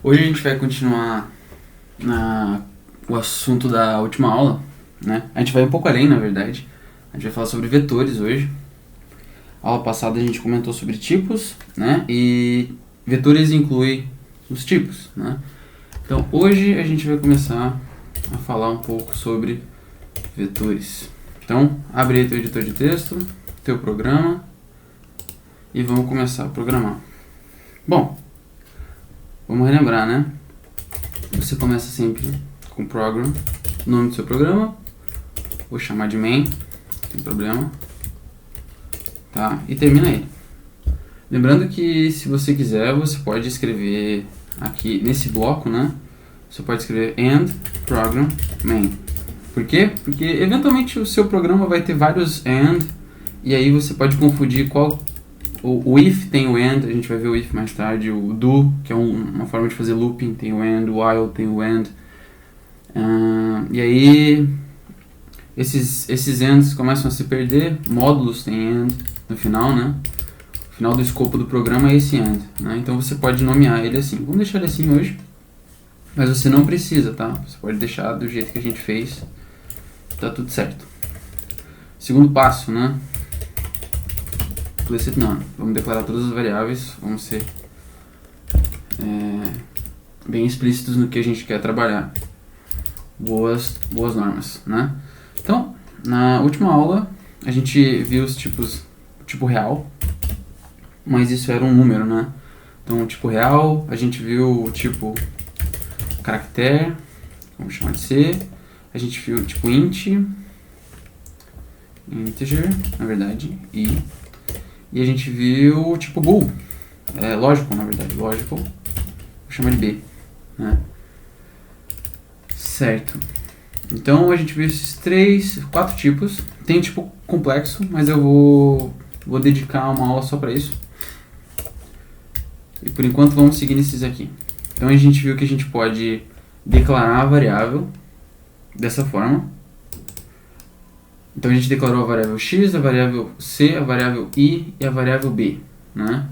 Hoje a gente vai continuar o assunto da última aula, né? A gente vai um pouco além, na verdade. A gente vai falar sobre vetores hoje. A aula passada a gente comentou sobre tipos, né? E vetores inclui os tipos, né? Então hoje a gente vai começar a falar um pouco sobre vetores. Então, abre aí teu editor de texto, teu programa e vamos começar a programar. Bom, vamos relembrar, né? Você começa sempre com program, nome do seu programa, vou chamar de main, não tem problema, tá? E termina ele. Lembrando que se você quiser, você pode escrever aqui nesse bloco, né? Você pode escrever end program main. Por quê? Porque eventualmente o seu programa vai ter vários end e aí você pode confundir qual. O if tem o end, a gente vai ver o if mais tarde, o do, que é uma forma de fazer looping, tem o end, o while tem o end. E aí esses ends começam a se perder, módulos tem end no final, né? O final do escopo do programa é esse end, né? Então você pode nomear ele assim. Vamos deixar ele assim hoje, mas você não precisa, tá? Você pode deixar do jeito que a gente fez, tá tudo certo. Segundo passo, né? Explicit none. Vamos declarar todas as variáveis, vamos ser bem explícitos no que a gente quer trabalhar. Boas normas, né? Então, na última aula, a gente viu os tipos, tipo real, mas isso era um número, né? Então, o tipo real, a gente viu o tipo caractere, vamos chamar de C, a gente viu o tipo int, integer, na verdade, e a gente viu o tipo bool, logical, na verdade, logical, vou chamar de B, né? Certo. Então a gente viu esses 4 tipos. Tem tipo complexo, mas eu vou dedicar uma aula só para isso. E por enquanto vamos seguir nesses aqui. Então a gente viu que a gente pode declarar a variável dessa forma. Então a gente declarou a variável x, a variável c, a variável i e a variável b, né?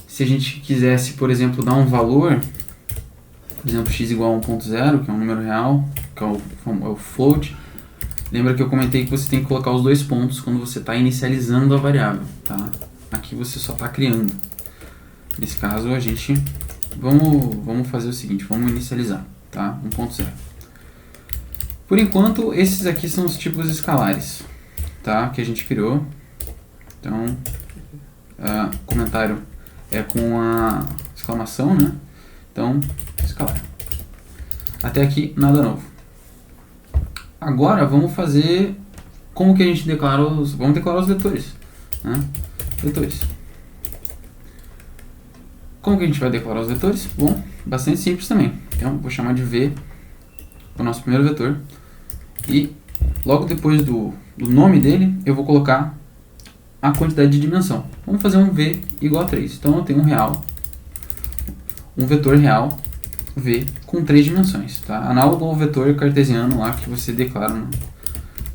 Se a gente quisesse, por exemplo, dar um valor, por exemplo, x igual a 1.0, que é um número real, que é o float, lembra que eu comentei que você tem que colocar os 2 pontos quando você está inicializando a variável, tá? Aqui você só está criando. Nesse caso, a gente... Vamos fazer o seguinte, vamos inicializar, tá? 1.0. Por enquanto, esses aqui são os tipos escalares, tá? Que a gente criou. Então, comentário é com a exclamação, né? Então, escalar. Até aqui, nada novo. Agora, vamos fazer como que a gente declara os... Vamos declarar os vetores, né? Vetores. Como que a gente vai declarar os vetores? Bom, bastante simples também. Então, vou chamar de V o nosso primeiro vetor. E logo depois do nome dele, eu vou colocar a quantidade de dimensão. Vamos fazer um V igual a 3. Então, eu tenho um vetor real, V, com 3 dimensões. Tá? Análogo ao vetor cartesiano lá que você declara, né?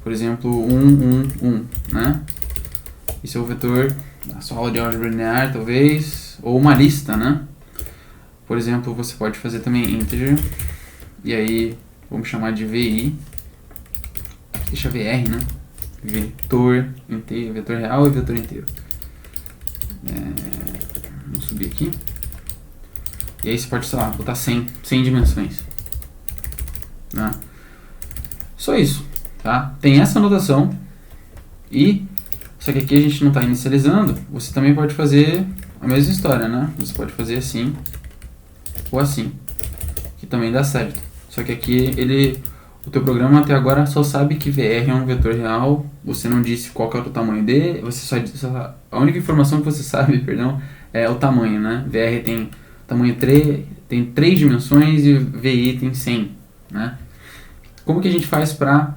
Por exemplo, 1, 1, 1. Né? Esse é o vetor da sua aula de álgebra linear, talvez, ou uma lista, né? Por exemplo, você pode fazer também integer, e aí vamos chamar de VI, deixa VR, né? Vetor inteiro, vetor real e vetor inteiro. Vamos subir aqui. E aí você pode, sei lá, botar 100 dimensões. Né? Só isso, tá? Tem essa notação só que aqui a gente não está inicializando. Você também pode fazer a mesma história, né? Você pode fazer assim ou assim, que também dá certo. Só que aqui o teu programa até agora só sabe que VR é um vetor real. Você não disse qual que é o tamanho dele. A única informação que você sabe, perdão, é o tamanho, né? VR tem tamanho 3, tem 3 dimensões e VI tem 100, né? Como que a gente faz para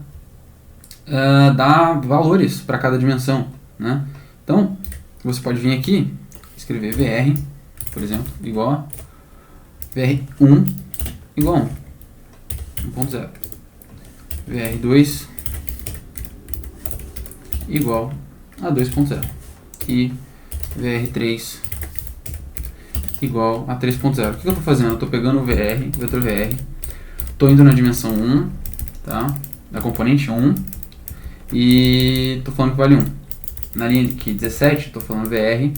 dar valores para cada dimensão, né? Então, você pode vir aqui, escrever VR, por exemplo, igual a VR1 igual a 1.0. VR2 igual a 2.0. E VR3 igual a 3.0. O que eu estou fazendo? Eu estou pegando o VR, o vetor VR, estou indo na dimensão 1, tá? Da componente 1, e estou falando que vale 1. Na linha aqui 17, estou falando VR,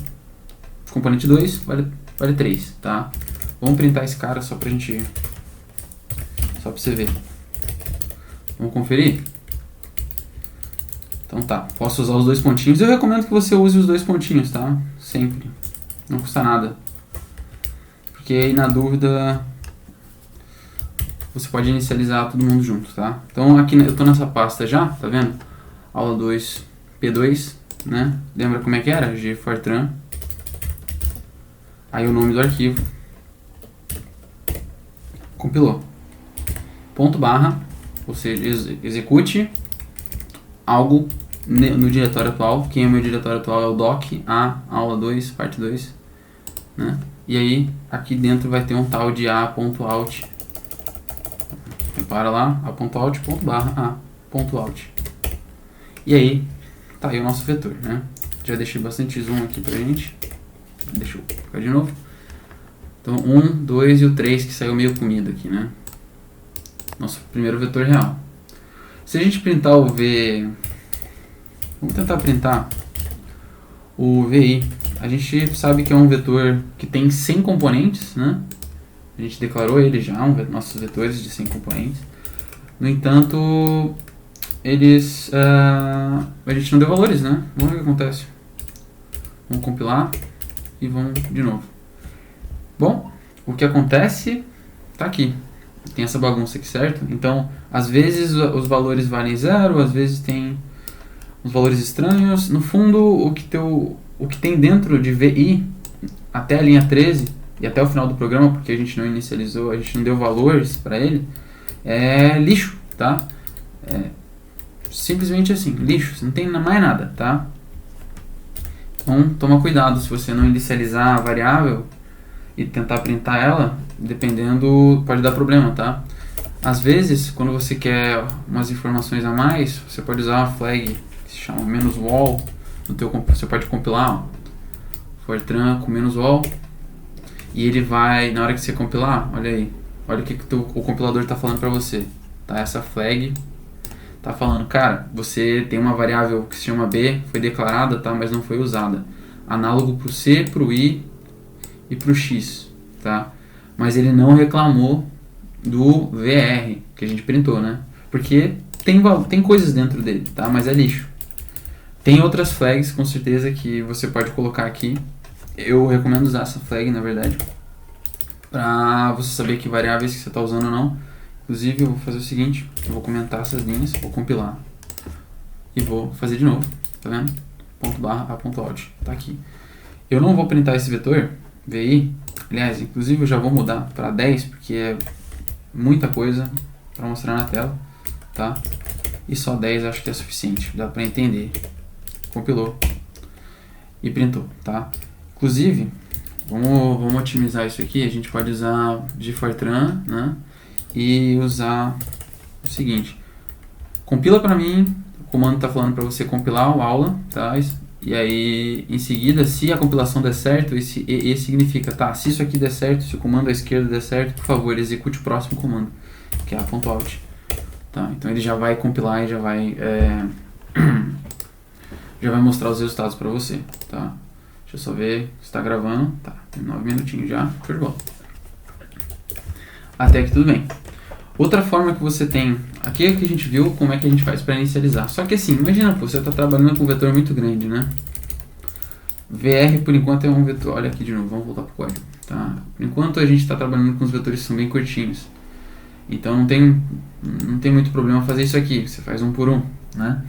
componente 2 vale 3, tá? Vamos printar esse cara só pra gente... Só pra você ver. Vamos conferir? Então tá, posso usar os dois pontinhos. Eu recomendo que você use os dois pontinhos, tá? Sempre. Não custa nada. Porque aí na dúvida você pode inicializar todo mundo junto, tá? Então aqui eu tô nessa pasta já, tá vendo? Aula 2, P2, né? Lembra como é que era? Gfortran. Aí o nome do arquivo. Compilou. Ponto barra, ou seja, execute algo no diretório atual. Quem é o meu diretório atual é o doc, aula 2, parte 2, né? E aí, aqui dentro vai ter um tal de a.out. Repara lá, a.out, ponto barra, a.out. E aí, tá aí o nosso vetor, né? Já deixei bastante zoom aqui pra gente. Deixa eu colocar de novo. Então, 1, 2 e o 3 que saiu meio comido aqui, né? Nosso primeiro vetor real. Se a gente printar o V... Vamos tentar printar o VI. A gente sabe que é um vetor que tem 100 componentes, né? A gente declarou ele já, nossos vetores de 100 componentes. No entanto, eles... a gente não deu valores, né? Vamos ver o que acontece. Vamos compilar e vamos de novo. Bom, o que acontece tá aqui. Tem essa bagunça aqui, certo? Então, às vezes os valores valem 0, às vezes tem uns valores estranhos. No fundo, o que tem dentro de VI até a linha 13 e até o final do programa, porque a gente não inicializou, a gente não deu valores para ele, é lixo, tá? É simplesmente assim, lixo, não tem mais nada, tá? Então, toma cuidado se você não inicializar a variável e tentar printar ela, dependendo, pode dar problema, tá? Às vezes, quando você quer umas informações a mais, você pode usar uma flag que se chama "-wall", você pode compilar, ó, Fortran com "-wall", e ele vai, na hora que você compilar, olha aí, olha o que o compilador está falando para você, tá? Essa flag tá falando, cara, você tem uma variável que se chama B, foi declarada, tá? Mas não foi usada. Análogo pro C, pro I e pro X, tá? Mas ele não reclamou do VR que a gente printou, né? Porque tem coisas dentro dele, tá? Mas é lixo. Tem outras flags, com certeza, que você pode colocar aqui. Eu recomendo usar essa flag, na verdade, para você saber que variáveis que você está usando ou não. Inclusive, eu vou fazer o seguinte, eu vou comentar essas linhas, vou compilar e vou fazer de novo, tá vendo? Ponto barra a.out, tá aqui. Eu não vou printar esse vetor, VI, aliás, inclusive eu já vou mudar para 10, porque é muita coisa para mostrar na tela, tá? E só 10 acho que é suficiente, dá para entender. Compilou e printou, tá? Inclusive, vamos otimizar isso aqui, a gente pode usar Gfortran, né? E usar o seguinte, compila para mim, o comando está falando para você compilar o aula, tá? E aí, em seguida, se a compilação der certo, e significa, tá, se isso aqui der certo, se o comando à esquerda der certo, por favor, execute o próximo comando, que é a .out, tá? Então ele já vai compilar e já vai mostrar os resultados para você, tá? Deixa eu só ver se está gravando, tá, tem 9 minutinhos já, show de bola. Até aqui tudo bem. Outra forma que você tem, aqui é que a gente viu como é que a gente faz para inicializar. Só que assim, imagina, pô, você está trabalhando com um vetor muito grande, né? VR por enquanto é um vetor, olha aqui de novo, vamos voltar para o código, tá? Por enquanto a gente está trabalhando com os vetores que são bem curtinhos. Então não tem muito problema fazer isso aqui, você faz um por um, né?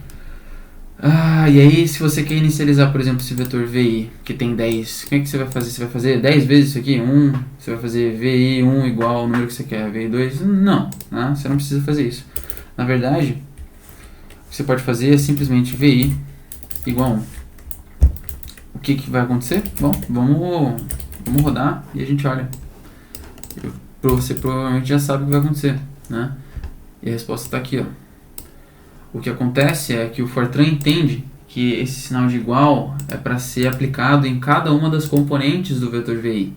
E aí se você quer inicializar, por exemplo, esse vetor VI, que tem 10, como é que você vai fazer? Você vai fazer 10 vezes isso aqui? Você vai fazer VI 1 igual ao número que você quer, VI 2? Não, né? Você não precisa fazer isso. Na verdade, o que você pode fazer é simplesmente VI igual a 1. O que vai acontecer? Bom, vamos rodar e a gente olha. Você provavelmente já sabe o que vai acontecer, né? E a resposta está aqui, ó. O que acontece é que o Fortran entende que esse sinal de igual é para ser aplicado em cada uma das componentes do vetor VI.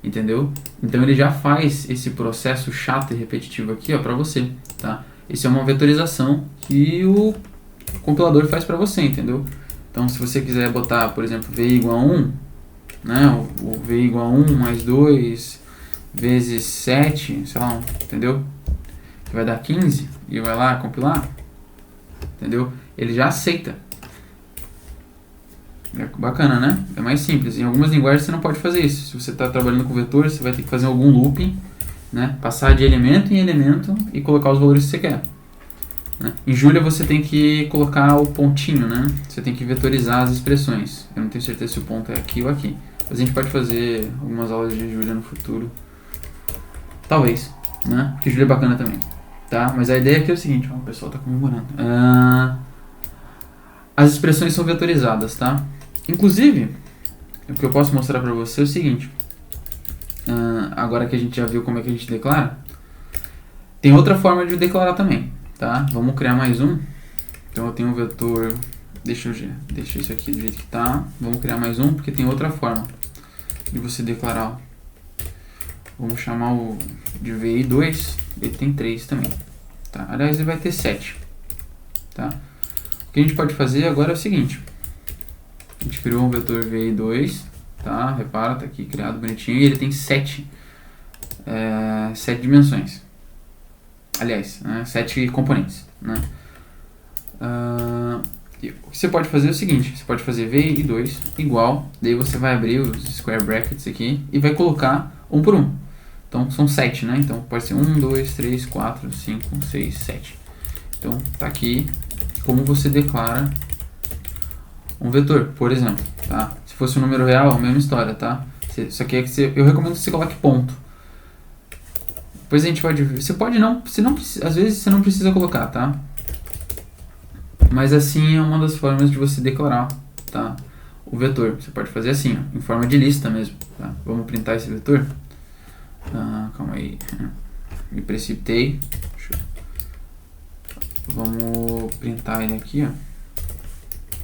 entendeu? Então ele já faz esse processo chato e repetitivo aqui, ó, para você, tá? Isso é uma vetorização que o compilador faz para você, entendeu? Então se você quiser botar, por exemplo, v igual a 1, né? O v igual a 1 mais 2 vezes 7, sei lá, entendeu? Que vai dar 15 e vai lá compilar, entendeu? Ele já aceita. É bacana, né? É mais simples. Em algumas linguagens você não pode fazer isso. Se você está trabalhando com vetor, você vai ter que fazer algum looping, né? Passar de elemento em elemento e colocar os valores que você quer. Né? Em Julia você tem que colocar o pontinho, né? Você tem que vetorizar as expressões. Eu não tenho certeza se o ponto é aqui ou aqui. Mas a gente pode fazer algumas aulas de Julia no futuro. Talvez, né? Porque Julia é bacana também. Tá? Mas a ideia aqui é o seguinte, ó, o pessoal está comemorando. As expressões são vetorizadas, tá? Inclusive, o que eu posso mostrar para você é o seguinte. Agora que a gente já viu como é que a gente declara, tem outra forma de declarar também, tá? Vamos criar mais um. Então eu tenho um vetor, deixa isso aqui do jeito que tá. Vamos criar mais um, porque tem outra forma de você declarar. Vamos chamar o de VI2, ele tem 3 também, tá? Aliás, ele vai ter 7, tá? O que a gente pode fazer agora é o seguinte. A gente criou um vetor VI2, tá? Repara, tá aqui criado bonitinho, e ele tem 7 dimensões. Aliás, 7 componentes, né? O que você pode fazer é o seguinte, você pode fazer VI2 igual, daí você vai abrir os square brackets aqui e vai colocar um por um. Então são 7, né? Então pode ser 1, 2, 3, 4, 5, 6, 7. Então tá aqui como você declara um vetor, por exemplo, tá? Se fosse um número real, a mesma história, tá? Isso aqui é que eu recomendo que você coloque ponto. Depois a gente pode ver. Você pode não, às vezes você não precisa colocar, tá? Mas assim é uma das formas de você declarar, tá? O vetor. Você pode fazer assim, ó, em forma de lista mesmo, tá? Vamos printar esse vetor. Calma aí. Me precipitei. Vamos printar ele aqui, ó.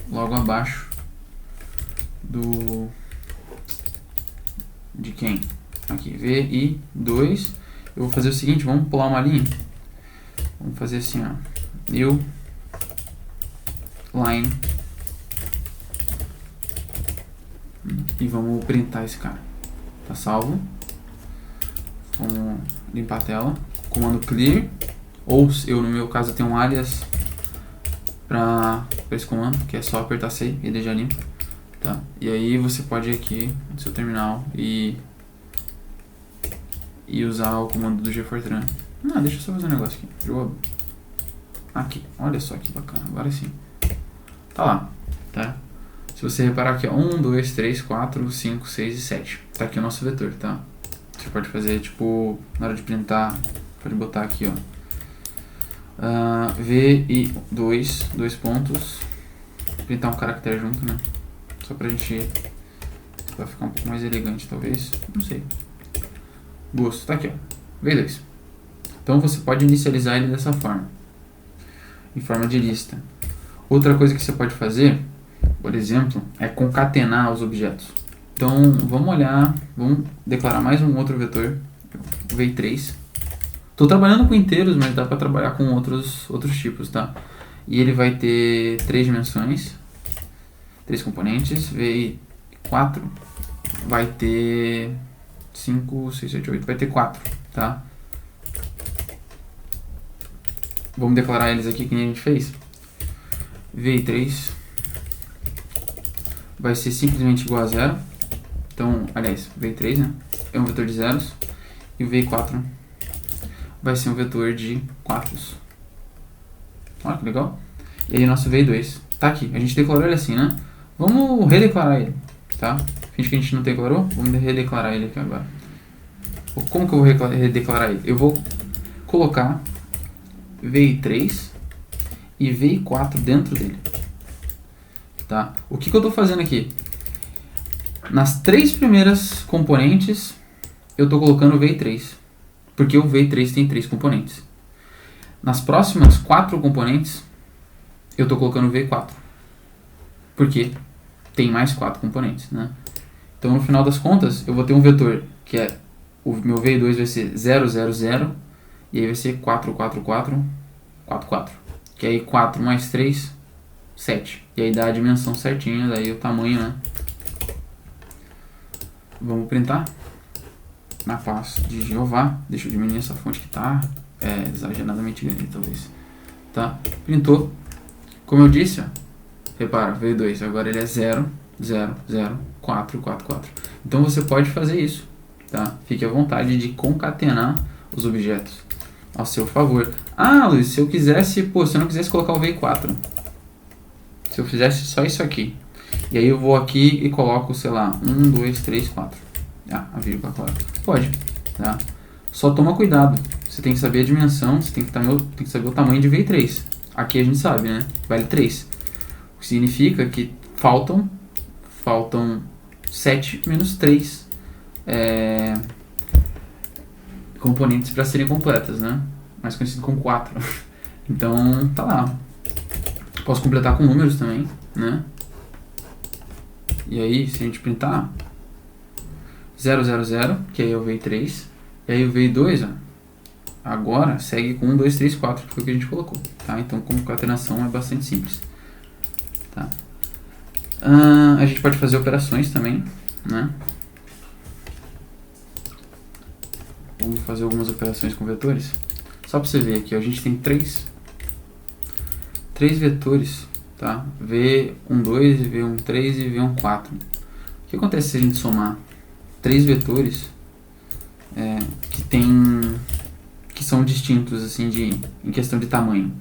Logo abaixo de quem? Aqui, VI2. Eu vou fazer o seguinte, vamos pular uma linha. Vamos fazer assim, ó. New line. E vamos printar esse cara. Tá salvo. Vamos limpar a tela. Comando clear. Ou eu, no meu caso, tenho um alias para esse comando, que é só apertar C e ele já limpa. Tá? E aí você pode ir aqui no seu terminal e usar o comando do GFortran. Deixa eu só fazer um negócio aqui. Aqui, olha só que bacana, agora sim. Tá lá, tá? Se você reparar aqui, ó, 1, 2, 3, 4, 5, 6 e 7. Tá aqui o nosso vetor, tá? Você pode fazer, tipo, na hora de printar, pode botar aqui, ó. VI2, 2 pontos. Printar um caractere junto, né? Só pra gente... Vai ficar um pouco mais elegante, talvez. Não sei. Gosto. Tá aqui, ó. V2. Então você pode inicializar ele dessa forma. Em forma de lista. Outra coisa que você pode fazer, por exemplo, é concatenar os objetos. Então vamos olhar, vamos declarar mais um outro vetor, VI3. Estou trabalhando com inteiros, mas dá para trabalhar com outros tipos, tá? E ele vai ter 3 dimensões, 3 componentes. VI4 vai ter 5, 6, 7, 8, vai ter 4, tá? Vamos declarar eles aqui que nem a gente fez. VI3 vai ser simplesmente igual a 0. Então, aliás, VI3, né? É um vetor de zeros. E o VI4 vai ser um vetor de 4. Olha que legal. E aí nosso VI2 tá aqui. A gente declarou ele assim, né? Vamos redeclarar ele, tá? Finge que a gente não declarou. Vamos redeclarar ele aqui agora. Como que eu vou redeclarar ele? Eu vou colocar VI3 e VI4 dentro dele, tá? O que eu estou fazendo aqui? Nas 3 primeiras componentes eu estou colocando VI3, porque o VI3 tem 3 componentes. Nas próximas 4 componentes eu estou colocando VI4, porque tem mais 4 componentes, né? Então no final das contas eu vou ter um vetor que é o meu V2 vai ser 0, 0, 0, e aí vai ser 4, 4, 4, 4, 4. Que aí 4 mais 3, 7. E aí dá a dimensão certinha, daí o tamanho, né? Vamos printar. Na paz de Jeová. Deixa eu diminuir essa fonte que tá exageradamente grande, talvez. Tá? Printou. Como eu disse, ó, repara, V2, agora ele é 0, 0, 0, 4, 4, 4. Então você pode fazer isso, tá? Fique à vontade de concatenar os objetos ao seu favor. Ah, Luiz, se eu quisesse, se eu não quisesse colocar o V4, se eu fizesse só isso aqui, e aí eu vou aqui e coloco, sei lá, 1, 2, 3, 4. A vírgula, claro. Pode, tá? Só toma cuidado. Você tem que saber a dimensão, você tem que saber o tamanho de V3. Aqui a gente sabe, né? Vale 3. O que significa que faltam 7 menos 3 componentes para serem completas, né? Mais conhecido como 4. Então, tá lá. Posso completar com números também, né? E aí, se a gente printar 0, 0, 0, que aí eu veio 3, e aí eu veio 2, ó, agora segue com 1, 2, 3, 4, que foi o que a gente colocou, tá? Então, concatenação é bastante simples, tá? A gente pode fazer operações também, né? Vamos fazer algumas operações com vetores. Só para você ver aqui, ó, a gente tem três vetores, tá? V12, V13 e V14. O que acontece se a gente somar 3 vetores que são distintos assim em questão de tamanho?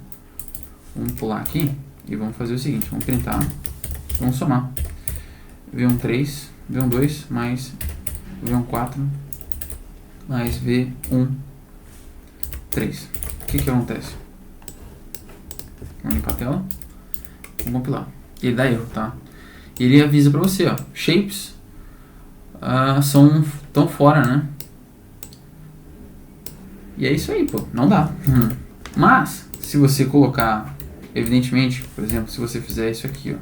Vamos pular aqui e vamos fazer o seguinte, vamos printar, vamos somar V13, V12 mais V14 mais V13. O que acontece? Vamos limpar a tela, vamos compilar. Ele dá erro, tá? Ele avisa pra você, ó, shapes tão fora, né? E é isso aí, pô, não dá. Mas, se você colocar, evidentemente, por exemplo, se você fizer isso aqui, ó,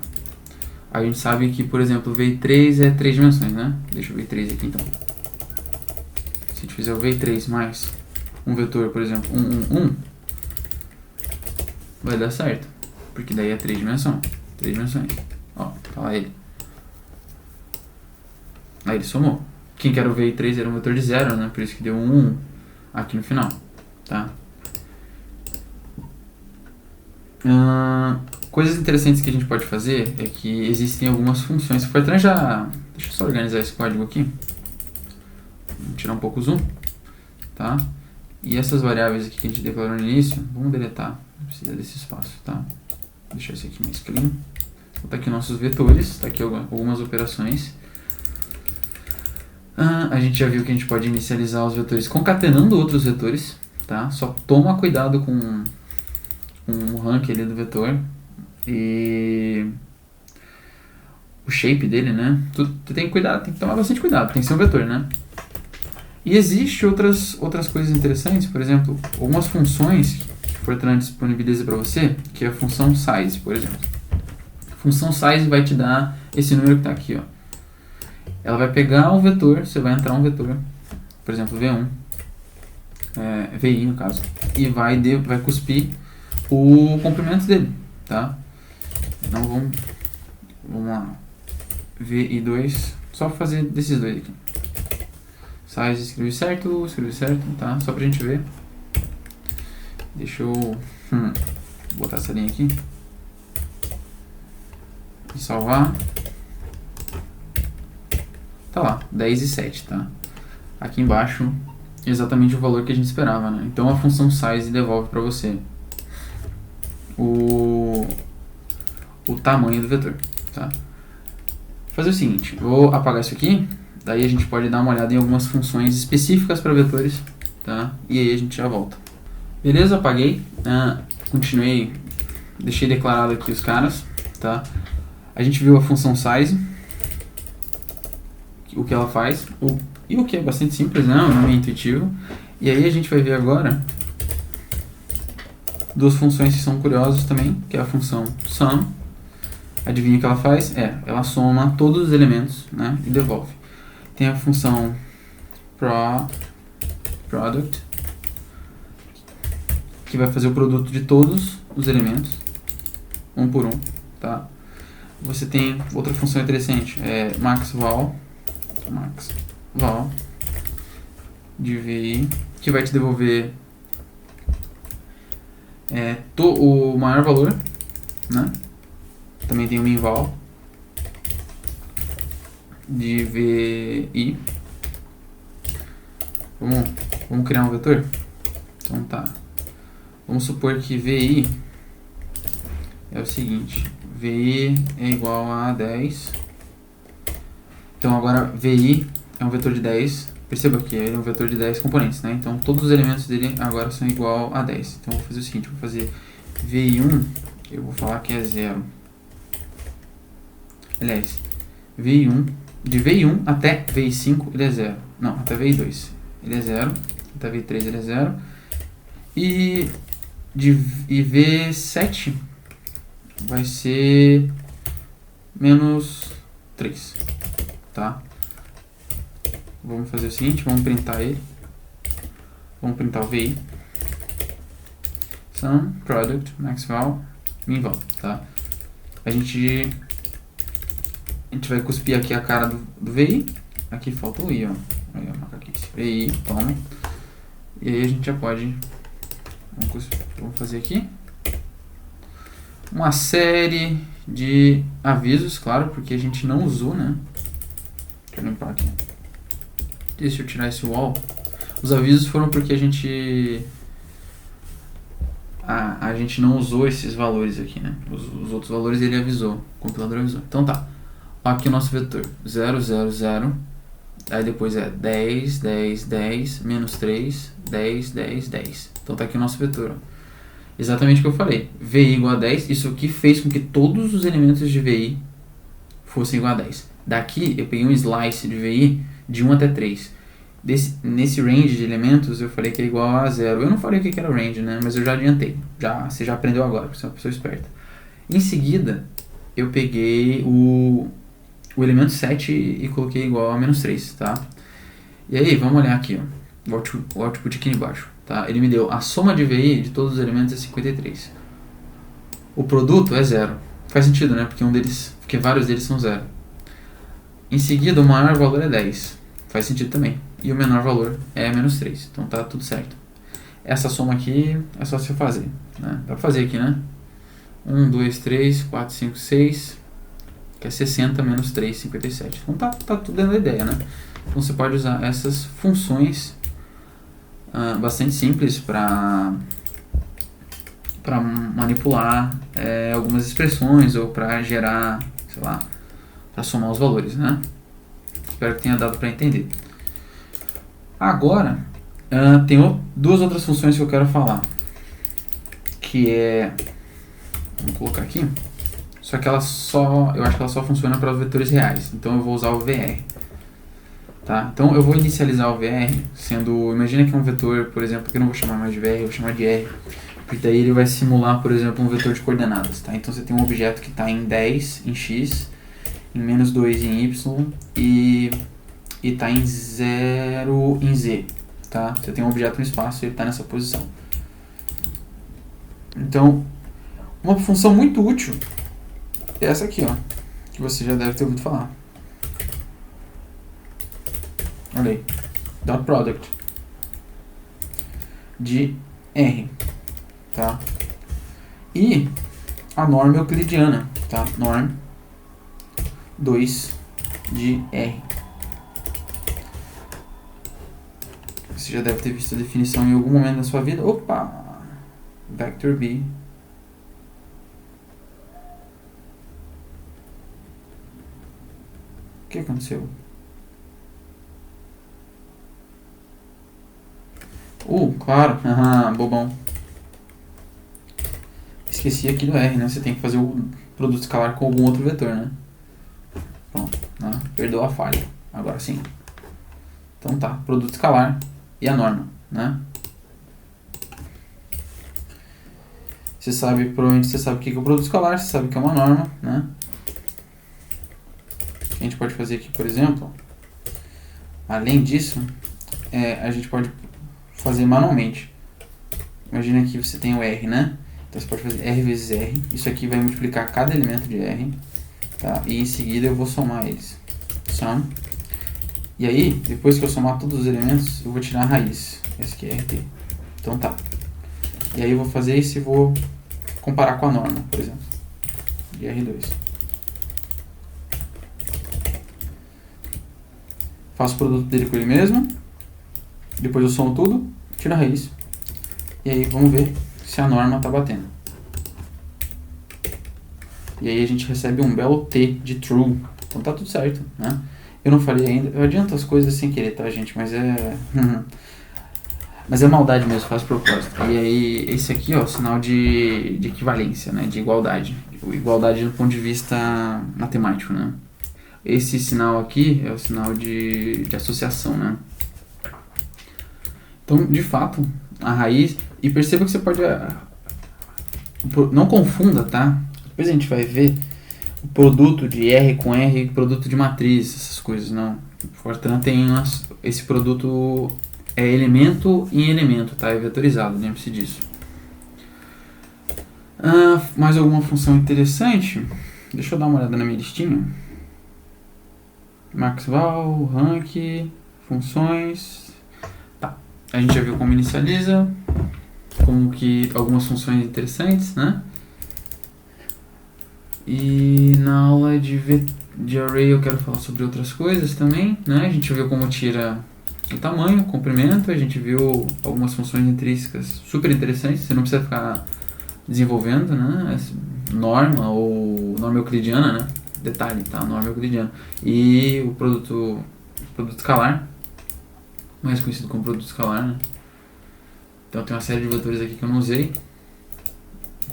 a gente sabe que, por exemplo, o V3 é 3 dimensões, né? Deixa eu ver 3 aqui, então. Se a gente fizer o V3 mais um vetor, por exemplo, 1, 1, 1, vai dar certo, porque daí é 3 dimensões. 3 dimensões. Ó, tá lá ele. Aí ele somou. Quem que era o V3 era um vetor de 0, né? Por isso que deu 1, 1 aqui no final, tá? Coisas interessantes que a gente pode fazer é que existem algumas funções. O Fortran já... Deixa eu só organizar esse código aqui. Vamos tirar um pouco o zoom, tá? E essas variáveis aqui que a gente declarou no início, vamos deletar. Não precisa desse espaço, tá? Vou deixar esse aqui mais clean. Vou botar aqui nossos vetores, tá aqui algumas operações. A gente já viu que a gente pode inicializar os vetores concatenando outros vetores, tá? Só toma cuidado com o rank ali do vetor e o shape dele, né? Tu tem que cuidar, tem que tomar bastante cuidado, tem que ser um vetor, né? E existe outras coisas interessantes, por exemplo, algumas funções que o Fortran disponibiliza para você, que é a função size, por exemplo. A função size vai te dar esse número que está aqui, ó. Ela vai pegar um vetor, você vai entrar um vetor, por exemplo, V1, VI no caso, e vai cuspir o comprimento dele, tá? Então vamos lá, VI2, só fazer desses dois aqui. Size escrevi certo, tá? Só pra gente ver. Deixa eu botar essa linha aqui e salvar. Tá lá, 10 e 7, tá? Aqui embaixo, exatamente o valor que a gente esperava, né? Então a função size devolve para você o tamanho do vetor, tá? Vou fazer o seguinte, vou apagar isso aqui, daí a gente pode dar uma olhada em algumas funções específicas para vetores, tá? E aí a gente já volta. Beleza, apaguei, continuei, deixei declarado aqui os caras, tá? A gente viu a função size, o que ela faz, e o que é bastante simples, né? O nome é intuitivo. E aí a gente vai ver agora duas funções que são curiosas também, que é a função sum. Adivinha o que ela faz? Ela soma todos os elementos, né? E devolve. Tem a função product, que vai fazer o produto de todos os elementos, um por um, tá? Você tem outra função interessante, maxVal de VI, que vai te devolver o maior valor, né? Também tem o minval de VI. Vamos criar um vetor? Então tá. Vamos supor que VI é o seguinte, VI é igual a 10. Então agora VI é um vetor de 10. Perceba que ele é um vetor de 10 componentes, né? Então todos os elementos dele agora são igual a 10. Então eu vou fazer o seguinte, vou fazer VI1, eu vou falar que é 0. Aliás, VI1, de VI1 até VI5 ele é 0. Não, até VI2 ele é 0. Até VI3 ele é 0. E V7 vai ser menos 3, tá? Vamos fazer o seguinte, vamos printar ele. Vamos printar o VI. Sum, product, maxval, minval, tá? A gente vai cuspir aqui a cara do VI. Aqui falta o I, ó. Aí, ó, macaquice. VI, toma. E aí a gente já pode... Vamos fazer aqui uma série de avisos, claro, porque a gente não usou, né? Deixa eu limpar aqui. Deixa eu tirar esse wall. Os avisos foram porque a gente não usou esses valores aqui, né? Os outros valores ele avisou, o compilador avisou. Então tá. Aqui o nosso vetor 0, 0, 0. Aí depois é 10, 10, 10, menos 3, 10, 10, 10. Então tá aqui o nosso vetor, ó. Exatamente o que eu falei. VI igual a 10. Isso aqui fez com que todos os elementos de VI fossem igual a 10. Daqui eu peguei um slice de VI de 1 até 3. Nesse range de elementos eu falei que é igual a 0. Eu não falei o que era o range, né? Mas eu já adiantei. Você já aprendeu agora, porque você é uma pessoa esperta. Em seguida, eu peguei o elemento 7 e coloquei igual a menos 3, tá? E aí, vamos olhar aqui, ó. O output aqui embaixo, tá? Ele me deu a soma de VI de todos os elementos é 53. O produto é 0. Faz sentido, né? Porque vários deles são 0. Em seguida, o maior valor é 10. Faz sentido também. E o menor valor é menos 3. Então tá tudo certo. Essa soma aqui é só você fazer, né? Dá pra fazer aqui, né? 1, 2, 3, 4, 5, 6, que é 60 menos 3, 57. Então tá tudo dentro da ideia, né? Então você pode usar essas funções bastante simples para manipular algumas expressões ou para gerar, sei lá, para somar os valores, né? Espero que tenha dado para entender. Agora, tem duas outras funções que eu quero falar, que vamos colocar aqui, só que eu acho que ela só funciona para os vetores reais, então eu vou usar o VR. Tá? Então eu vou inicializar o VR imagina que é um vetor, por exemplo, que eu não vou chamar mais de VR, eu vou chamar de R, porque daí ele vai simular, por exemplo, um vetor de coordenadas, tá? Então você tem um objeto que está em 10 em X, em menos 2 em Y e está em 0 em Z, tá? Você tem um objeto no espaço e ele está nessa posição. Então, uma função muito útil é essa aqui, ó, que você já deve ter ouvido falar. Olha aí, dot product de R, tá? E a norma euclidiana, tá? Norm 2 de R. Você já deve ter visto a definição em algum momento da sua vida. Opa! Vector B. O que aconteceu? Claro, bobão. Esqueci aqui do R, né? Você tem que fazer o produto escalar com algum outro vetor, né? Pronto, né? Perdoa a falha. Agora sim. Então tá, produto escalar e a norma, né? Provavelmente você sabe o que é o produto escalar, você sabe que é uma norma, né? O que a gente pode fazer aqui, por exemplo, além disso, a gente pode fazer manualmente. Imagina que você tem o R, né? Então você pode fazer R vezes R. Isso aqui vai multiplicar cada elemento de R. Tá? E em seguida eu vou somar eles. Sum. E aí, depois que eu somar todos os elementos, eu vou tirar a raiz. Essa aqui é RT. Então tá. E aí eu vou fazer isso e vou comparar com a norma, por exemplo. De R2. Faço o produto dele com ele mesmo. Depois eu somo tudo, tiro a raiz. E aí vamos ver se a norma está batendo. E aí a gente recebe um belo T de true. Então tá tudo certo, né? Eu não falei ainda. Eu adianto as coisas sem querer, tá, gente? Mas é... Mas é maldade mesmo, faz propósito. E aí esse aqui, ó, sinal de equivalência, né? De igualdade. Igualdade do ponto de vista matemático, né? Esse sinal aqui é o sinal de associação, né? Então, de fato, a raiz... E perceba que você pode... Não confunda, tá? Depois a gente vai ver o produto de R com R, produto de matriz, essas coisas, não. Fortran tem esse produto... É elemento em elemento, tá? É vetorizado, lembre-se disso. Mais alguma função interessante? Deixa eu dar uma olhada na minha listinha. Maxval, rank, funções. Tá. A gente já viu como inicializa, como que algumas funções interessantes, né? E na aula de array eu quero falar sobre outras coisas também, né? A gente viu como tira o tamanho, o comprimento, a gente viu algumas funções intrínsecas super interessantes, você não precisa ficar desenvolvendo, né? Norma ou norma euclidiana, né? Detalhe, tá? Norma euclidiana. E o produto escalar, mais conhecido como produto escalar, né? Então tem uma série de vetores aqui que eu não usei.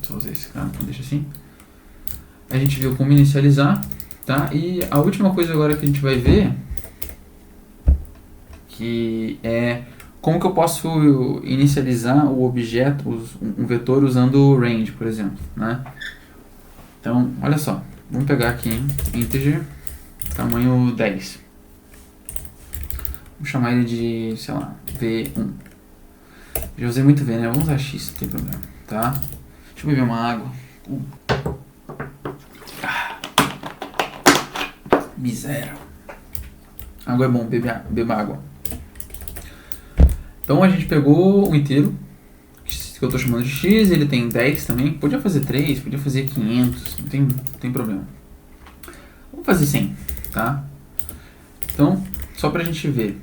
Só usei esse cara, então deixa assim. A gente viu como inicializar, tá? E a última coisa agora que a gente vai ver, que é como que eu posso inicializar o objeto, um vetor usando o range, por exemplo, né? Então, olha só, vamos pegar aqui, hein? Integer, tamanho 10. Vou chamar ele de, sei lá, V1. Já usei muito V, né? Vamos usar X, não tem problema, tá? Deixa eu beber uma água. Miséria. Água é bom, beba água. Então a gente pegou o inteiro, que eu estou chamando de x, ele tem 10 também. Podia fazer 3, podia fazer 500, não tem problema. Vamos fazer 100, tá? Então, só pra gente ver.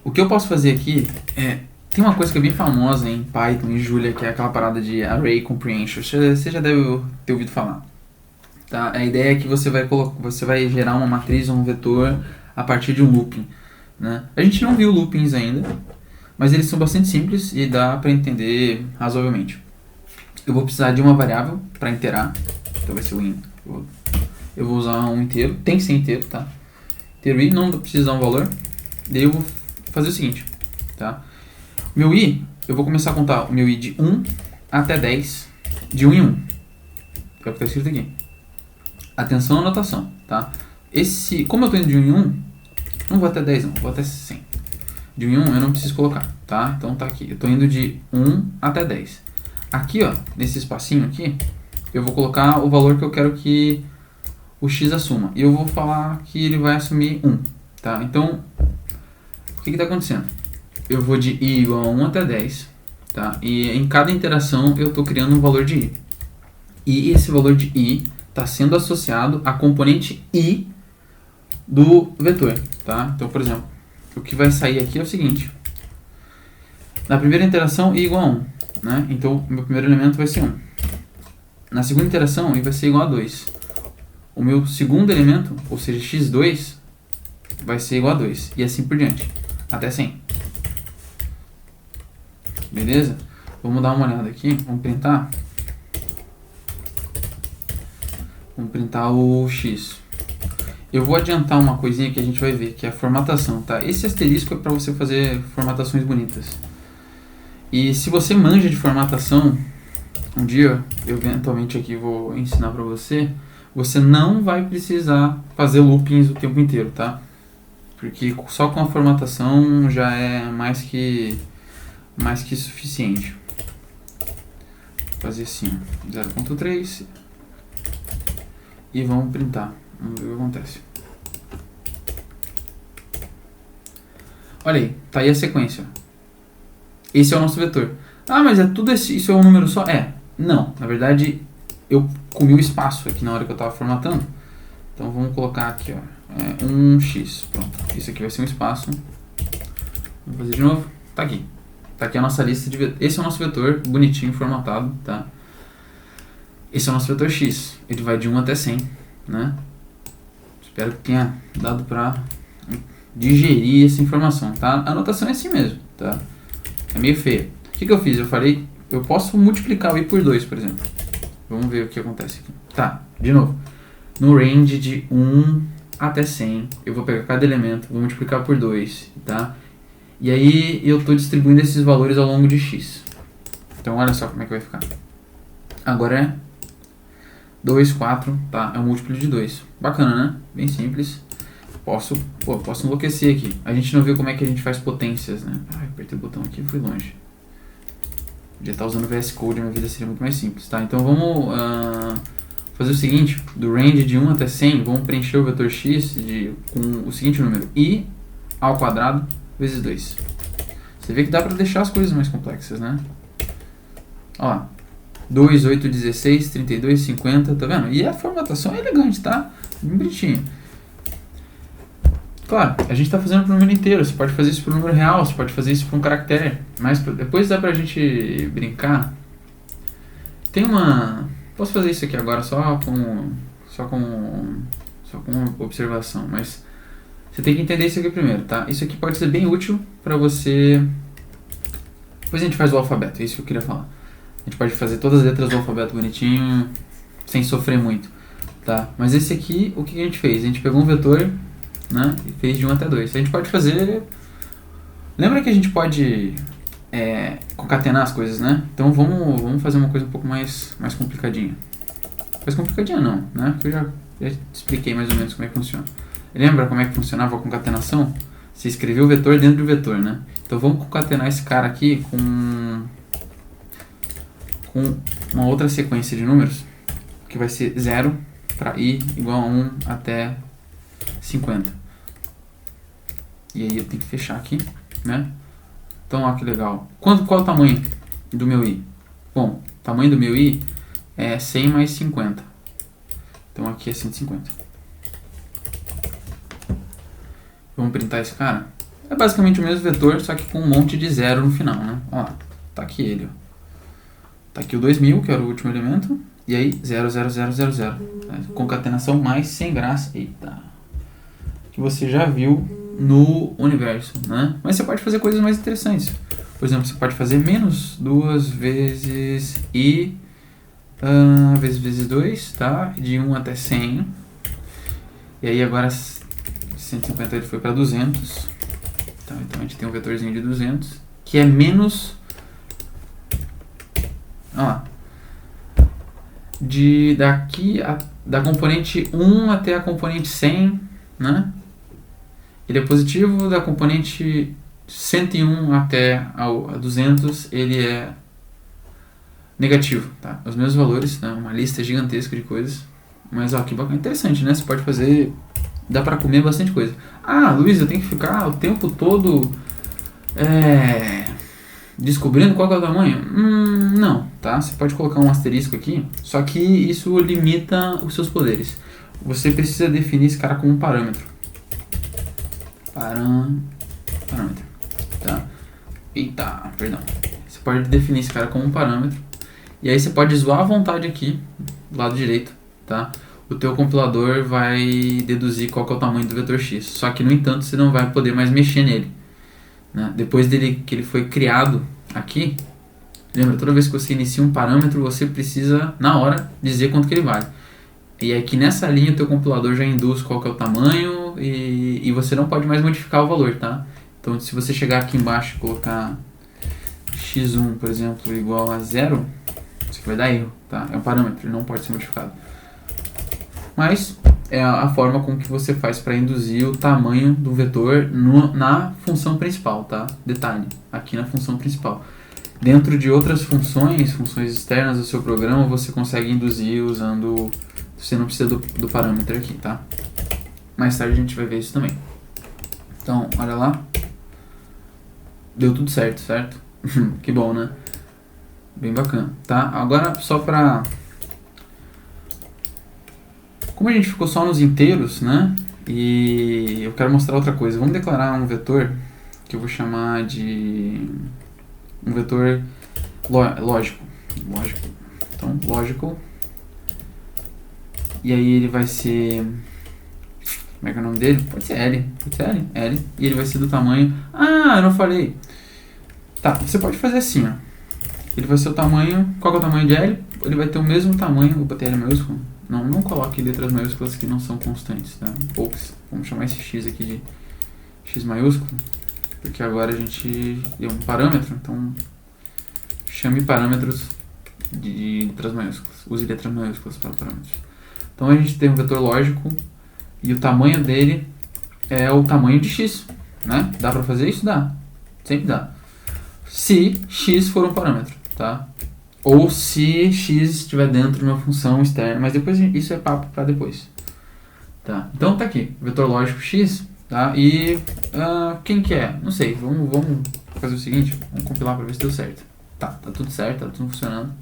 O que eu posso fazer aqui é... Tem uma coisa que é bem famosa em Python e Julia, que é aquela parada de Array Comprehension. Você já deve ter ouvido falar. Tá? A ideia é que você vai gerar uma matriz ou um vetor a partir de um looping, né? A gente não viu loopings ainda, mas eles são bastante simples e dá para entender razoavelmente. Eu vou precisar de uma variável para interar, então vai ser o in. Eu vou usar um inteiro, tem que ser inteiro, tá? Inteiro i, não precisa dar um valor. Daí eu vou fazer o seguinte, tá? Meu i, eu vou começar a contar o meu i de 1 até 10, de 1 em 1. É o que está escrito aqui. Atenção à anotação, tá? Como eu estou indo de 1 em 1, não vou até 10 não, vou até 100. De 1 em 1 eu não preciso colocar, tá? Então tá aqui, eu estou indo de 1 até 10. Aqui, ó, nesse espacinho aqui, eu vou colocar o valor que eu quero que o x assuma. E eu vou falar que ele vai assumir 1, tá? Então, o que está acontecendo? Eu vou de i igual a 1 até 10, tá? E em cada interação eu estou criando um valor de i. E esse valor de i está sendo associado à componente i do vetor, tá? Então, por exemplo, o que vai sair aqui é o seguinte. Na primeira interação, i igual a 1, né? Então, o meu primeiro elemento vai ser 1. Na segunda interação, i vai ser igual a 2. O meu segundo elemento, ou seja, x2, vai ser igual a 2. E assim por diante, até 100. Beleza? Vamos dar uma olhada aqui, vamos printar. Vamos printar o x. Eu vou adiantar uma coisinha que a gente vai ver, que é a formatação, tá? Esse asterisco é para você fazer formatações bonitas. E se você manja de formatação, um dia, eu eventualmente aqui vou ensinar para você, você não vai precisar fazer loopings o tempo inteiro, tá? porque só com a formatação já é mais que suficiente. Vou fazer assim, 0.3 e vamos printar. Vamos ver o que acontece. Olha aí, tá aí a sequência. Esse é o nosso vetor. Ah, mas é tudo isso é um número só? Não, na verdade eu comi o espaço aqui na hora que eu estava formatando. Então vamos colocar aqui, ó, 1x, pronto. Isso aqui vai ser um espaço. Vamos fazer de novo. Tá aqui. Tá aqui a nossa lista de vetores. Esse é o nosso vetor, bonitinho, formatado, tá? Esse é o nosso vetor x. Ele vai de 1 até 100, né? Espero que tenha dado pra digerir essa informação, tá? A anotação é assim mesmo, tá? É meio feia. O que eu fiz? Eu falei, eu posso multiplicar o i por 2, por exemplo. Vamos ver o que acontece aqui. Tá, de novo. No range de 1 até 100, eu vou pegar cada elemento, vou multiplicar por 2, tá? E aí eu estou distribuindo esses valores ao longo de x. Então olha só como é que vai ficar. Agora é 2, 4, tá? É um múltiplo de 2. Bacana, né? Bem simples. Posso enlouquecer aqui. A gente não viu como é que a gente faz potências, né? Ai, apertei o botão aqui e fui longe. Podia estar usando VS Code, minha vida seria muito mais simples, tá? Então vamos fazer o seguinte, do range de 1 até 100, vamos preencher o vetor x com o seguinte número, i ao quadrado vezes 2. Você vê que dá para deixar as coisas mais complexas, né? Ó lá, 2, 8, 16, 32, 50, tá vendo? E a formatação é elegante, tá? Bem bonitinho. Claro, a gente está fazendo para o número inteiro, você pode fazer isso para o número real, você pode fazer isso para um caractere, mas depois dá pra gente brincar. Tem uma... Posso fazer isso aqui agora só com observação, mas você tem que entender isso aqui primeiro, tá? Isso aqui pode ser bem útil para você... Depois a gente faz o alfabeto, é isso que eu queria falar. A gente pode fazer todas as letras do alfabeto bonitinho, sem sofrer muito, tá? Mas esse aqui, o que a gente fez? A gente pegou um vetor, né, e fez de 1 até 2. A gente pode fazer... Lembra que a gente pode concatenar as coisas, né? Então vamos fazer uma coisa um pouco mais complicadinha. Mais complicadinha não, né? Porque eu já expliquei mais ou menos como é que funciona. Lembra como é que funcionava a concatenação? Você escreveu o vetor dentro do vetor, né? Então vamos concatenar esse cara aqui com uma outra sequência de números, que vai ser 0 para i igual a 1 até 50. E aí eu tenho que fechar aqui, né? Então, ó que legal. Qual é o tamanho do meu i? Bom, o tamanho do meu i é 100 mais 50. Então aqui é 150. Vamos printar esse cara? É basicamente o mesmo vetor, só que com um monte de zero no final, né? Ó, tá aqui ele, ó. Tá aqui o 2000, que era o último elemento. E aí, 0, 0, 0, 0, 0. Concatenação mais sem graça. Eita. Que você já viu no universo, né? Mas você pode fazer coisas mais interessantes. Por exemplo, você pode fazer menos 2 vezes i vezes 2, tá? De 1 até 100. E aí agora 150 ele foi para 200. Tá? Então a gente tem um vetorzinho de 200, que é menos... Olha lá. Da componente 1 até a componente 100, né? Ele é positivo, da componente 101 até a 200, ele é negativo, tá? Os mesmos valores, né? Uma lista gigantesca de coisas. Mas, ó, que bacana, interessante, né? Você pode fazer... Dá pra comer bastante coisa. Ah, Luiz, eu tenho que ficar o tempo todo descobrindo qual que é o tamanho? Não, tá? Você pode colocar um asterisco aqui, só que isso limita os seus poderes. Você precisa definir esse cara como um parâmetro. Parâmetro, tá? Eita, perdão. Você pode definir esse cara como um parâmetro. E aí você pode zoar à vontade aqui, do lado direito, tá? O teu compilador vai deduzir qual que é o tamanho do vetor x. Só que, no entanto, você não vai poder mais mexer nele, né? Depois que ele foi criado aqui, lembra, toda vez que você inicia um parâmetro, você precisa, na hora, dizer quanto que ele vale. E aqui nessa linha o teu compilador já induz qual que é o tamanho e você não pode mais modificar o valor, tá? Então se você chegar aqui embaixo e colocar x1, por exemplo, igual a 0, isso aqui vai dar erro, tá? É um parâmetro, ele não pode ser modificado. Mas é a forma com que você faz para induzir o tamanho do vetor na função principal, tá? Detalhe, aqui na função principal. Dentro de outras funções externas do seu programa, você consegue induzir usando... Você não precisa do parâmetro aqui, tá? Mais tarde a gente vai ver isso também. Então, olha lá. Deu tudo certo, certo? Que bom, né? Bem bacana, tá? Agora, só pra... Como a gente ficou só nos inteiros, né? E eu quero mostrar outra coisa. Vamos declarar um vetor que eu vou chamar de... Um vetor lógico. Então, logical. E aí ele vai ser... Como é que é o nome dele? Pode ser L. L. E ele vai ser do tamanho... Ah, eu não falei. Tá, você pode fazer assim, ó. Ele vai ser o tamanho... Qual que é o tamanho de L? Ele vai ter o mesmo tamanho... Vou botar L maiúsculo. Não coloque letras maiúsculas que não são constantes, tá? Poucas. Vamos chamar esse X aqui de X maiúsculo. Porque agora a gente deu um parâmetro, então... Chame parâmetros de letras maiúsculas. Use letras maiúsculas para parâmetros. Então a gente tem um vetor lógico e o tamanho dele é o tamanho de x, né? Dá para fazer isso? Dá. Sempre dá. Se x for um parâmetro, tá? Ou se x estiver dentro de uma função externa, mas depois isso é papo para depois. Tá? Então tá aqui, vetor lógico x, tá? E quem que é? Não sei, vamos fazer o seguinte, vamos compilar para ver se deu certo. Tá tudo certo, tá tudo funcionando.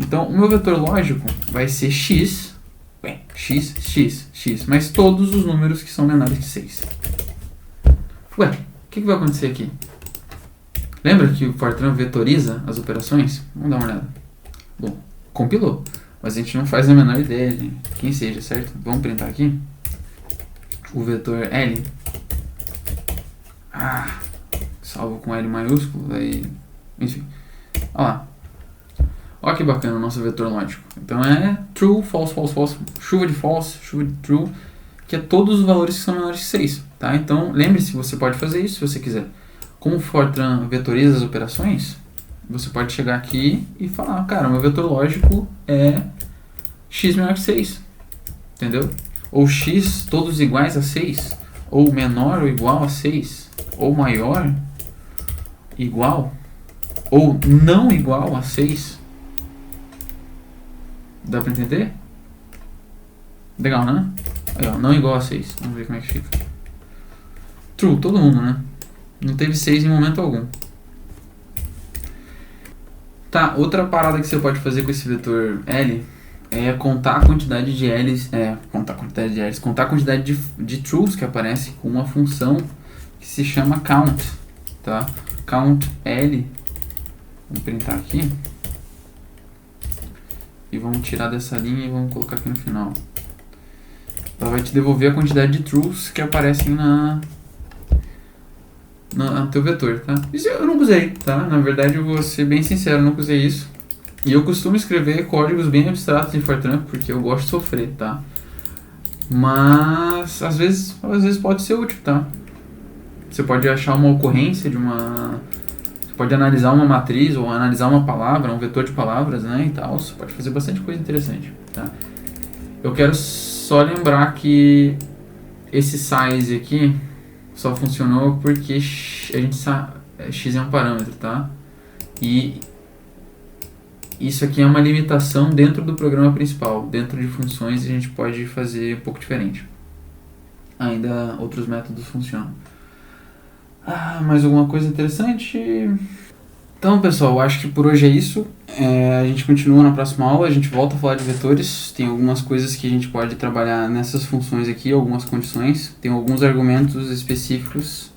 Então, o meu vetor lógico vai ser x, x, mas todos os números que são menores que 6. Ué, o que vai acontecer aqui? Lembra que o Fortran vetoriza as operações? Vamos dar uma olhada. Bom, compilou, mas a gente não faz a menor ideia de quem seja, certo? Vamos printar aqui o vetor L. Salvo com L maiúsculo, aí, enfim. Olha lá. Olha que bacana o nosso vetor lógico. Então é true, false, false, false, chuva de false, chuva de true, que é todos os valores que são menores que 6. Tá? Então lembre-se, você pode fazer isso se você quiser. Como o Fortran vetoriza as operações, você pode chegar aqui e falar, cara, meu vetor lógico é x menor que 6. Entendeu? Ou x todos iguais a 6, ou menor ou igual a 6, ou maior, igual, ou não igual a 6. Dá pra entender? Legal, né? Aí, ó, não igual a 6. Vamos ver como é que fica. True, todo mundo, né? Não teve 6 em momento algum. Tá, outra parada que você pode fazer com esse vetor L é contar a quantidade de L's. Contar a quantidade de trues que aparece com uma função que se chama count. Tá? Count L. Vamos printar aqui. E vamos tirar dessa linha e vamos colocar aqui no final. Ela vai te devolver a quantidade de trues que aparecem no teu vetor, tá? Isso eu nunca usei, tá? Na verdade, eu vou ser bem sincero, eu nunca usei isso. E eu costumo escrever códigos bem abstratos em Fortran, porque eu gosto de sofrer, tá? Mas, às vezes pode ser útil, tá? Você pode achar uma ocorrência de uma... Você pode analisar uma matriz ou analisar uma palavra, um vetor de palavras, né? E tal. Você pode fazer bastante coisa interessante, tá? Eu quero só lembrar que esse size aqui só funcionou porque a gente sabe, x é um parâmetro, tá? E isso aqui é uma limitação dentro do programa principal. Dentro de funções a gente pode fazer um pouco diferente. Ainda outros métodos funcionam. Mais alguma coisa interessante? Então, pessoal, eu acho que por hoje é isso. A gente continua na próxima aula, a gente volta a falar de vetores. Tem algumas coisas que a gente pode trabalhar nessas funções aqui, algumas condições. Tem alguns argumentos específicos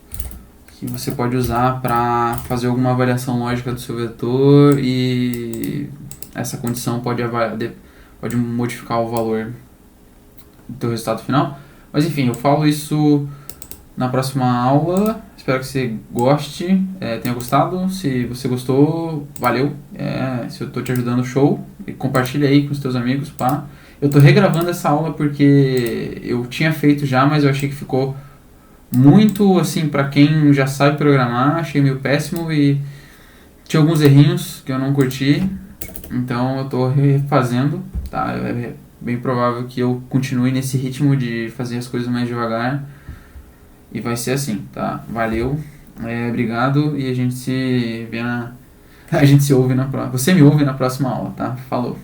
que você pode usar para fazer alguma avaliação lógica do seu vetor e essa condição pode modificar o valor do teu resultado final. Mas enfim, eu falo isso na próxima aula. Espero que você goste, tenha gostado. Se você gostou, valeu. Se eu estou te ajudando, show. E compartilha aí com os teus amigos, pá. Eu estou regravando essa aula porque eu tinha feito já, mas eu achei que ficou muito, assim, para quem já sabe programar, achei meio péssimo e tinha alguns errinhos que eu não curti. Então eu estou refazendo, tá? bem provável que eu continue nesse ritmo de fazer as coisas mais devagar. E vai ser assim, tá? Valeu, obrigado e a gente se vê na... A gente se ouve na próxima... Você me ouve na próxima aula, tá? Falou!